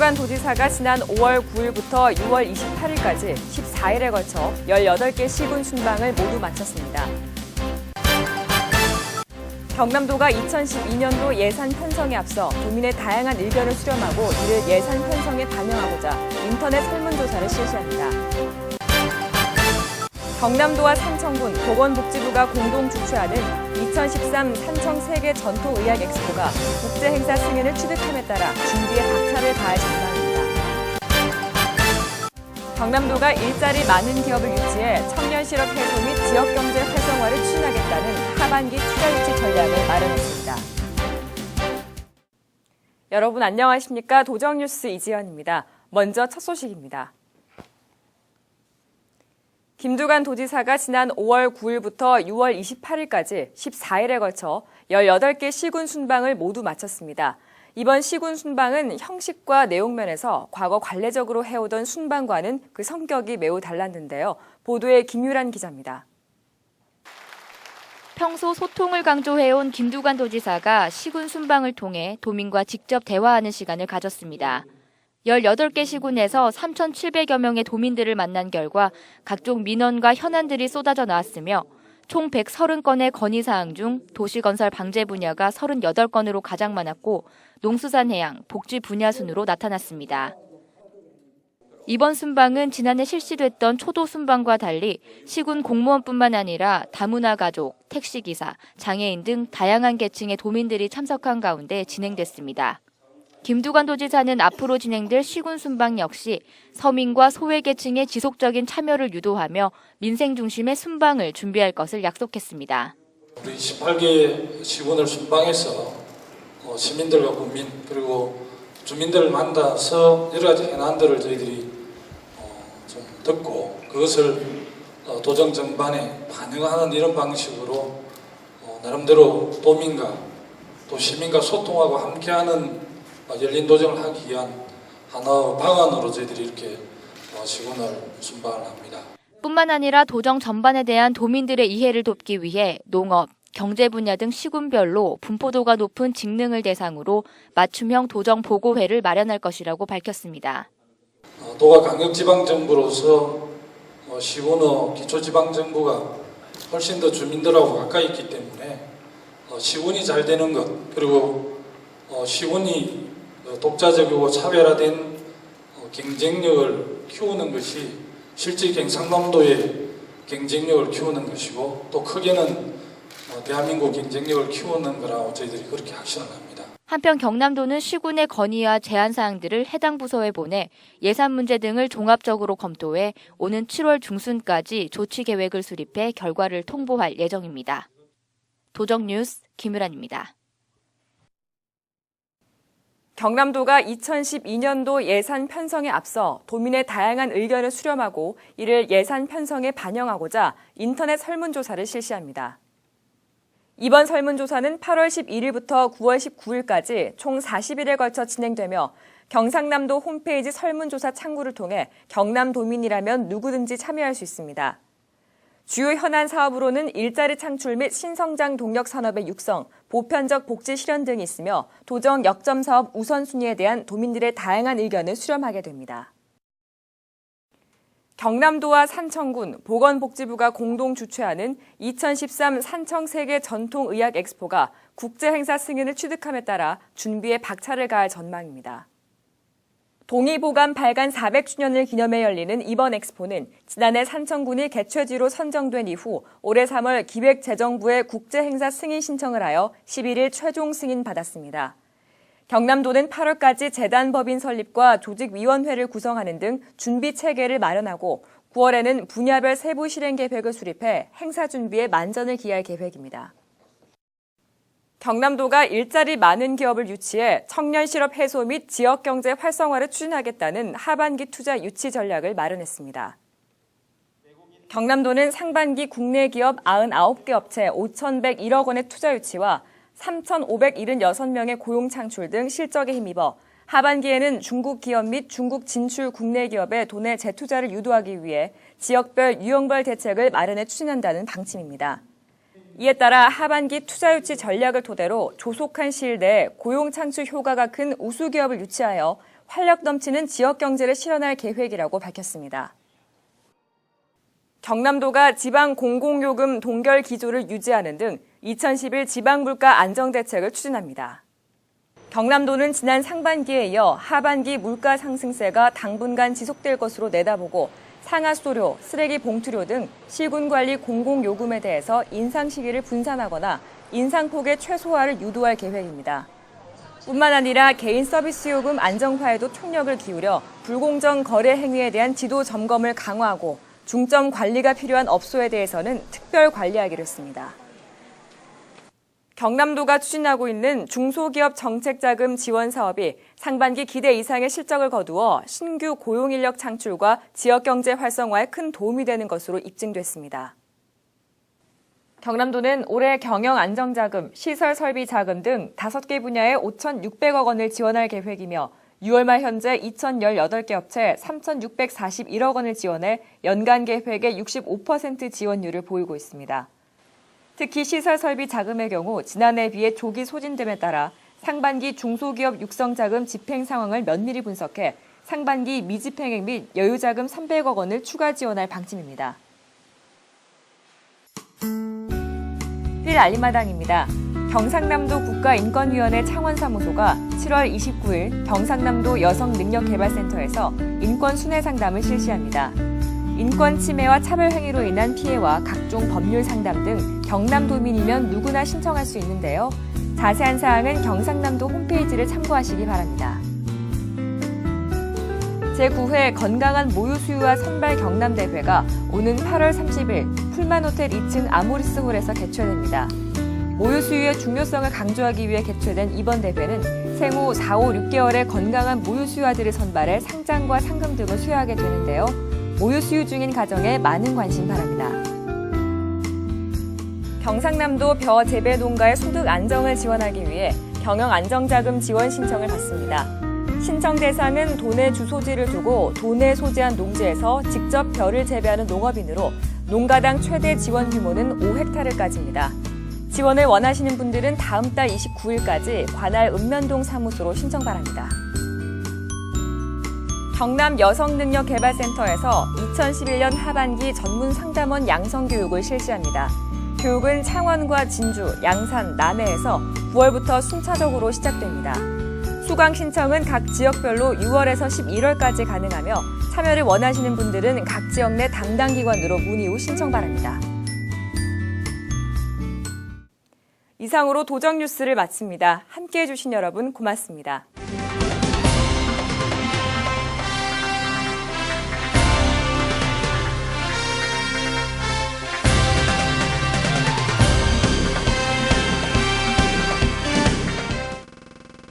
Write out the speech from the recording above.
김두관 도지사가 지난 5월 9일부터 6월 28일까지 14일에 걸쳐 18개 시군 순방을 모두 마쳤습니다. 경남도가 2012년도 예산 편성에 앞서 도민의 다양한 의견을 수렴하고 이를 예산 편성에 반영하고자 인터넷 설문조사를 실시합니다. 경남도와 산청군, 보건복지부가 공동 주최하는 2013 산청 세계 전통의학 엑스포가 국제행사 승인을 취득함에 따라 준비에 박차를 가할 전망입니다. 경남도가 일자리 많은 기업을 유치해 청년 실업 해소 및 지역경제 활성화를 추진하겠다는 하반기 투자 유치 전략을 마련했습니다. 여러분 안녕하십니까? 도정뉴스 이지연입니다. 먼저 첫 소식입니다. 김두관 도지사가 지난 5월 9일부터 6월 28일까지 14일에 걸쳐 18개 시군 순방을 모두 마쳤습니다. 이번 시군 순방은 형식과 내용 면에서 과거 관례적으로 해오던 순방과는 그 성격이 매우 달랐는데요. 보도에 김유란 기자입니다. 평소 소통을 강조해온 김두관 도지사가 시군 순방을 통해 도민과 직접 대화하는 시간을 가졌습니다. 18개 시군에서 3,700여 명의 도민들을 만난 결과 각종 민원과 현안들이 쏟아져 나왔으며 총 130건의 건의사항 중 도시건설 방제 분야가 38건으로 가장 많았고 농수산해양, 복지 분야 순으로 나타났습니다. 이번 순방은 지난해 실시됐던 초도 순방과 달리 시군 공무원뿐만 아니라 다문화 가족, 택시기사, 장애인 등 다양한 계층의 도민들이 참석한 가운데 진행됐습니다. 김두관 도지사는 앞으로 진행될 시군 순방 역시 서민과 소외계층의 지속적인 참여를 유도하며 민생 중심의 순방을 준비할 것을 약속했습니다. 우리 18개 시군을 순방해서 시민들과 국민 그리고 주민들을 만나서 여러 가지 현안들을 저희들이 좀 듣고 그것을 도정 전반에 반영하는 이런 방식으로 나름대로 도민과 또 시민과 소통하고 함께하는 열린 도정을 하기 위한 하나의 방안으로 저희들이 이렇게 시군을 순방을 합니다. 뿐만 아니라 도정 전반에 대한 도민들의 이해를 돕기 위해 농업, 경제 분야 등 시군별로 분포도가 높은 직능을 대상으로 맞춤형 도정 보고회를 마련할 것이라고 밝혔습니다. 도가 강력지방정부로서 시군의 기초지방정부가 훨씬 더 주민들하고 가까이 있기 때문에 시군이 잘 되는 것 그리고 시군이 독자적이고 차별화된 경쟁력을 키우는 것이 실제 경상남도의 경쟁력을 키우는 것이고 또 크게는 대한민국 경쟁력을 키우는 거라고 저희들이 그렇게 확신을 합니다. 한편 경남도는 시군의 건의와 제안 사항들을 해당 부서에 보내 예산 문제 등을 종합적으로 검토해 오는 7월 중순까지 조치 계획을 수립해 결과를 통보할 예정입니다. 도정뉴스 김유란입니다. 경남도가 2012년도 예산 편성에 앞서 도민의 다양한 의견을 수렴하고 이를 예산 편성에 반영하고자 인터넷 설문조사를 실시합니다. 이번 설문조사는 8월 11일부터 9월 19일까지 총 40일에 걸쳐 진행되며 경상남도 홈페이지 설문조사 창구를 통해 경남도민이라면 누구든지 참여할 수 있습니다. 주요 현안 사업으로는 일자리 창출 및 신성장 동력 산업의 육성, 보편적 복지 실현 등이 있으며 도정 역점 사업 우선순위에 대한 도민들의 다양한 의견을 수렴하게 됩니다. 경남도와 산청군, 보건복지부가 공동 주최하는 2013 산청 세계 전통의학 엑스포가 국제행사 승인을 취득함에 따라 준비에 박차를 가할 전망입니다. 동의보감 발간 400주년을 기념해 열리는 이번 엑스포는 지난해 산청군이 개최지로 선정된 이후 올해 3월 기획재정부에 국제행사 승인 신청을 하여 11일 최종 승인받았습니다. 경남도는 8월까지 재단법인 설립과 조직위원회를 구성하는 등 준비 체계를 마련하고 9월에는 분야별 세부 실행 계획을 수립해 행사 준비에 만전을 기할 계획입니다. 경남도가 일자리 많은 기업을 유치해 청년 실업 해소 및 지역경제 활성화를 추진하겠다는 하반기 투자 유치 전략을 마련했습니다. 경남도는 상반기 국내 기업 99개 업체 5,101억 원의 투자 유치와 3,576명의 고용 창출 등 실적에 힘입어 하반기에는 중국 기업 및 중국 진출 국내 기업의 도내 재투자를 유도하기 위해 지역별 유형별 대책을 마련해 추진한다는 방침입니다. 이에 따라 하반기 투자 유치 전략을 토대로 조속한 시일 내에 고용 창출 효과가 큰 우수 기업을 유치하여 활력 넘치는 지역 경제를 실현할 계획이라고 밝혔습니다. 경남도가 지방 공공요금 동결 기조를 유지하는 등 2011 지방물가 안정대책을 추진합니다. 경남도는 지난 상반기에 이어 하반기 물가 상승세가 당분간 지속될 것으로 내다보고 상하수도료, 쓰레기 봉투료 등 시군관리 공공요금에 대해서 인상 시기를 분산하거나 인상폭의 최소화를 유도할 계획입니다. 뿐만 아니라 개인 서비스 요금 안정화에도 총력을 기울여 불공정 거래 행위에 대한 지도 점검을 강화하고 중점 관리가 필요한 업소에 대해서는 특별 관리하기로 했습니다. 경남도가 추진하고 있는 중소기업 정책자금 지원 사업이 상반기 기대 이상의 실적을 거두어 신규 고용인력 창출과 지역경제 활성화에 큰 도움이 되는 것으로 입증됐습니다. 경남도는 올해 경영안정자금, 시설설비자금 등 5개 분야에 5,600억 원을 지원할 계획이며 6월 말 현재 2,018개 업체에 3,641억 원을 지원해 연간 계획의 65% 지원율을 보이고 있습니다. 특히 시설설비 자금의 경우 지난해에 비해 조기 소진됨에 따라 상반기 중소기업 육성자금 집행 상황을 면밀히 분석해 상반기 미집행액 및 여유자금 300억 원을 추가 지원할 방침입니다. 1 알림마당입니다. 경상남도 국가인권위원회 창원사무소가 7월 29일 경상남도 여성능력개발센터에서 인권순회상담을 실시합니다. 인권 침해와 차별 행위로 인한 피해와 각종 법률 상담 등 경남도민이면 누구나 신청할 수 있는데요. 자세한 사항은 경상남도 홈페이지를 참고하시기 바랍니다. 제9회 건강한 모유수유와 선발 경남대회가 오는 8월 30일 풀만호텔 2층 아모리스홀에서 개최됩니다. 모유수유의 중요성을 강조하기 위해 개최된 이번 대회는 생후 4, 5, 6개월의 건강한 모유수유아들을 선발해 상장과 상금 등을 수여하게 되는데요. 모유수유 중인 가정에 많은 관심 바랍니다. 경상남도 벼 재배 농가의 소득 안정을 지원하기 위해 경영안정자금 지원 신청을 받습니다. 신청 대상은 도내 주소지를 두고 도내에 소재한 농지에서 직접 벼를 재배하는 농업인으로 농가당 최대 지원 규모는 5헥타르까지입니다. 지원을 원하시는 분들은 다음 달 29일까지 관할 읍면동 사무소로 신청 바랍니다. 경남 여성능력개발센터에서 2011년 하반기 전문 상담원 양성교육을 실시합니다. 교육은 창원과 진주, 양산, 남해에서 9월부터 순차적으로 시작됩니다. 수강 신청은 각 지역별로 6월에서 11월까지 가능하며 참여를 원하시는 분들은 각 지역 내 담당 기관으로 문의 후 신청 바랍니다. 이상으로 도정 뉴스를 마칩니다. 함께해 주신 여러분 고맙습니다.